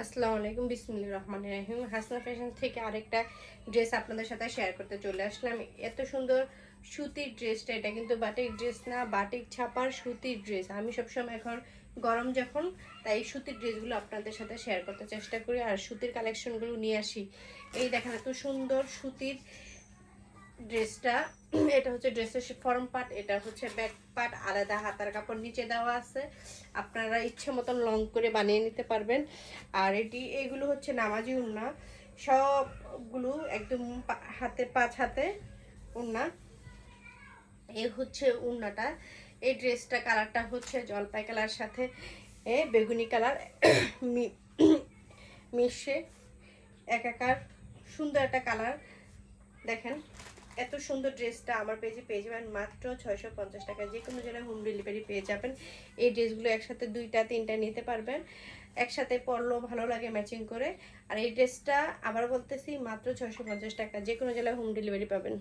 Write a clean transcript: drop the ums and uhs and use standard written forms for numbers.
আসসালামু আলাইকুম, বিসমিল্লাহির রহমানির রহিম। হাসনা ফ্যাশন থেকে আরেকটা ড্রেস আপনাদের সাথে শেয়ার করতে চলে আসলাম। এত সুন্দর সুতির ড্রেসটা, এটা কিন্তু বাটিক ড্রেস না, বাটিক ছাপার সুতির ড্রেস। আমি সবসময় এখন গরম যখন, তাই সুতির ড্রেসগুলো আপনাদের সাথে শেয়ার করতে চেষ্টা করি আর সুতির কালেকশনগুলো নিয়ে আসি। এই দেখেন এত সুন্দর সুতির ড্রেসটা। এটা হচ্ছে ড্রেসের ফর্ম পার্ট, এটা হচ্ছে ব্যাক পার্ট, আলাদা হাতার কাপড় নিচে দেওয়া আছে। আপনারা ইচ্ছে মতন লং করে বানিয়ে নিতে পারবেন। আর এগুলো হচ্ছে নামাজি উন্না, সবগুলো একদম হাতে 5 হাতে উন্না। এই হচ্ছে উন্নাটা। এই ড্রেসটা কালারটা হচ্ছে জলপাই কালার সাথে বেগুনি কালার মিশে একাকার সুন্দর একটা কালার। দেখেন এত সুন্দর ড্রেসটা আমার পেজে পেয়ে যাবেন মাত্র 650 টাকা। যে কোনো জেলায় হোম ডেলিভারি পেয়ে যাবেন। এই ড্রেসগুলো একসাথে 2টা 3টা নিতে পারবেন, একসাথে পরলেও ভালো লাগে ম্যাচিং করে। আর এই ড্রেসটা আবার বলতেছি মাত্র 650 টাকা, যে কোনো জেলায় হোম ডেলিভারি পাবেন।